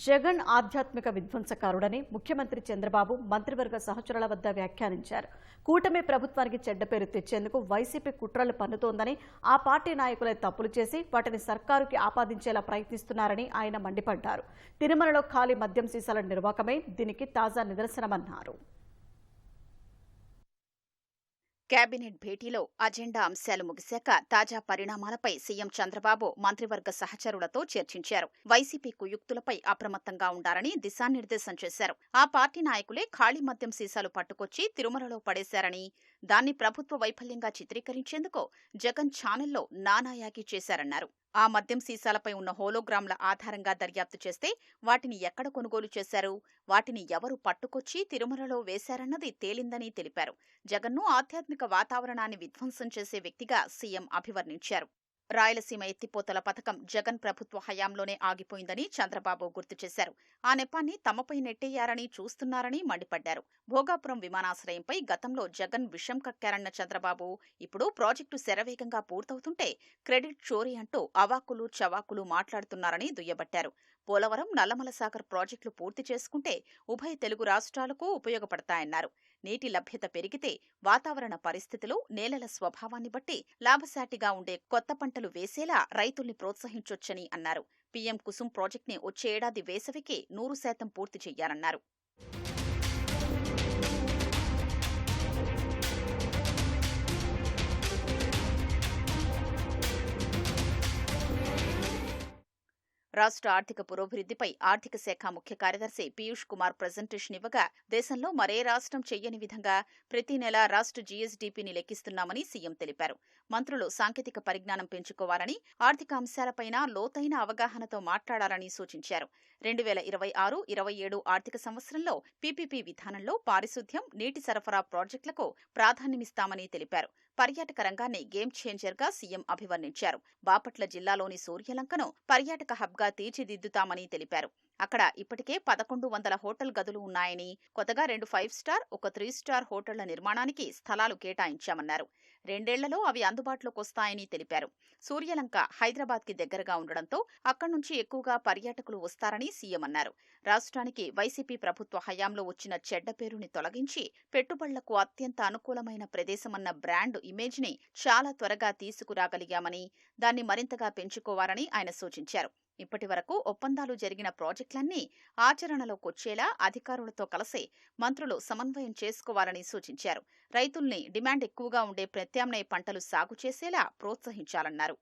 జగన్ ఆధ్యాత్మిక విధ్వంసకారుడని ముఖ్యమంత్రి చంద్రబాబు మంత్రివర్గ సహచరుల వద్ద వ్యాఖ్యానించారు. కూటమి ప్రభుత్వానికి చెడ్డ పేరు తెచ్చేందుకు వైసీపీ కుట్రలు పన్నుతోందని, ఆ పార్టీ నాయకులే తప్పులు చేసి వాటిని సర్కారుకి ఆపాదించేలా ప్రయత్నిస్తున్నారని ఆయన మండిపడ్డారు. తిరుమలలో ఖాళీ మద్యం సీసాల నిర్వాకమే దీనికి తాజా నిదర్శనమన్నారు. కేబినెట్ భేటీలో అజెండా అంశాలు ముగిశాక తాజా పరిణామాలపై సీఎం చంద్రబాబు మంత్రివర్గ సహచరులతో చర్చించారు. వైసీపీ కుయుక్తులపై అప్రమత్తంగా ఉండాలని దిశానిర్దేశం చేశారు. ఆ పార్టీ నాయకులే ఖాళీ మద్యం సీసాలు పట్టుకొచ్చి తిరుమలలో పడేశారని, దాన్ని ప్రభుత్వ వైఫల్యంగా చిత్రీకరించేందుకు జగన్ ఛానల్లో నానాయాగి చేశారన్నారు. ఆ మద్యం సీసాలపై ఉన్న హోలోగ్రామ్ల ఆధారంగా దర్యాప్తు చేస్తే వాటిని ఎక్కడ కొనుగోలు చేశారు, వాటిని ఎవరు పట్టుకొచ్చి తిరుమలలో వేశారన్నది తేలిందని తెలిపారు. జగన్ను ఆధ్యాత్మిక వాతావరణాన్ని విధ్వంసం చేసే వ్యక్తిగా సీఎం అభివర్ణించారు. రాయలసీమ ఎత్తిపోతల పథకం జగన్ ప్రభుత్వ హయాంలోనే ఆగిపోయిందని చంద్రబాబు గుర్తు చేశారు. ఆ నెపాన్ని తమపై నెట్టేయారని చూస్తున్నారని మండిపడ్డారు. భోగాపురం విమానాశ్రయంపై గతంలో జగన్ విషం కక్కారన్న చంద్రబాబు ఇప్పుడు ప్రాజెక్టు శరవేగంగా పూర్తవుతుంటే క్రెడిట్ చోరీ అంటూ అవాకులు చవాకులు మాట్లాడుతున్నారని దుయ్యబట్టారు. పోలవరం, నల్లమల సాగర్ ప్రాజెక్టులు పూర్తి చేసుకుంటే ఉభయ తెలుగు రాష్ట్రాలకు ఉపయోగపడతాయన్నారు. నీటి లభ్యత పెరిగితే వాతావరణ పరిస్థితులు, నేలల స్వభావాన్ని బట్టి లాభసాటిగా ఉండే కొత్త పంటలు వేసేలా రైతుల్ని ప్రోత్సహించొచ్చని అన్నారు. పీఎం కుసుమ్ ప్రాజెక్టుని వచ్చే ఏడాది వేసవికి 100% పూర్తి చెయ్యాలన్నారు. రాష్ట్ర ఆర్థిక పురోభివృద్ధిపై ఆర్థిక శాఖ ముఖ్య కార్యదర్శి పీయూష్ కుమార్ ప్రజెంటేషన్ ఇవ్వగా, దేశంలో మరే రాష్ట్రం చెయ్యని విధంగా ప్రతి నెల రాష్ట్ర జీఎస్డీపీని లెక్కిస్తున్నామని సీఎం తెలిపారు. మంత్రులు సాంకేతిక పరిజ్ఞానం పెంచుకోవాలని, ఆర్థిక అంశాలపైన లోతైన అవగాహనతో మాట్లాడాలని సూచించారు. 2026-27 ఆర్థిక సంవత్సరంలో పీపీపీ విధానంలో పారిశుద్ధ్యం, నీటి సరఫరా ప్రాజెక్టులకు ప్రాధాన్యమిస్తామని తెలిపారు. పర్యాటక రంగాన్ని గేమ్ ఛేంజర్గా సీఎం అభివర్ణించారు. బాపట్ల జిల్లాలోని సూర్యలంకను పర్యాటక హబ్గా తీర్చిదిద్దుతామని తెలిపారు. అక్కడ ఇప్పటికే 1100 హోటల్ గదులు ఉన్నాయని, కొత్తగా 2 5 స్టార్, 1 3 స్టార్ హోటళ్ల నిర్మాణానికి స్థలాలు కేటాయించామన్నారు. 2 ఏళ్లలో అవి అందుబాటులోకి వస్తాయని తెలిపారు. సూర్యలంక హైదరాబాద్కి దగ్గరగా ఉండడంతో అక్కడి నుంచి ఎక్కువగా పర్యాటకులు వస్తారని సీఎం అన్నారు. రాష్ట్రానికి వైసీపీ ప్రభుత్వ హయాంలో వచ్చిన చెడ్డ పేరుని తొలగించి పెట్టుబడులకు అత్యంత అనుకూలమైన ప్రదేశమన్న బ్రాండ్ ఇమేజ్ని చాలా త్వరగా తీసుకురాగలిగామని, దాన్ని మరింతగా పెంచుకోవాలని ఆయన సూచించారు. ఇప్పటి వరకు ఒప్పందాలు జరిగిన ప్రాజెక్టులన్నీ ఆచరణలోకొచ్చేలా అధికారులతో కలిసి మంత్రులు సమన్వయం చేసుకోవాలని సూచించారు. రైతుల్ని డిమాండ్ ఎక్కువగా ఉండే ప్రత్యామ్నాయ పంటలు సాగు చేసేలా ప్రోత్సహించాలన్నారు.